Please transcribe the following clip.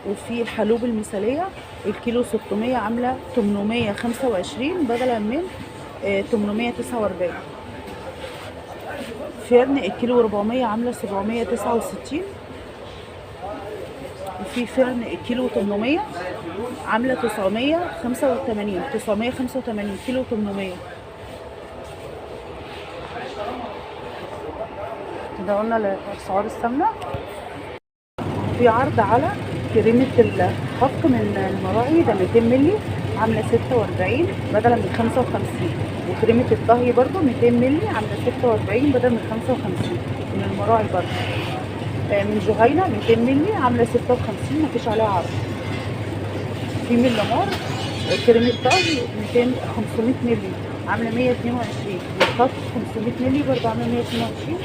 وفي الحلوب المثالية الكيلو 600 عاملة 825 بدلا من 849. فرن الكيلو 400 عاملة 769. وفي فرن الكيلو 800 عاملة 985 كيلو 800. كده قلنا اسعار السمنة. في عرض على كريمة الخفق من المراعي، ده 200 مللي عاملة 46 بدلا من 55. وكريمة الطهي برضو 200 مللي عاملة 46 بدلا من 55 من المراعي برضو. من جهينة 200 مللي عاملة 56 مفيش عليها عرض. في من لامار كريمة طهي 500 مللي عاملة 122. من خفق 500 مللي برضو عاملة 122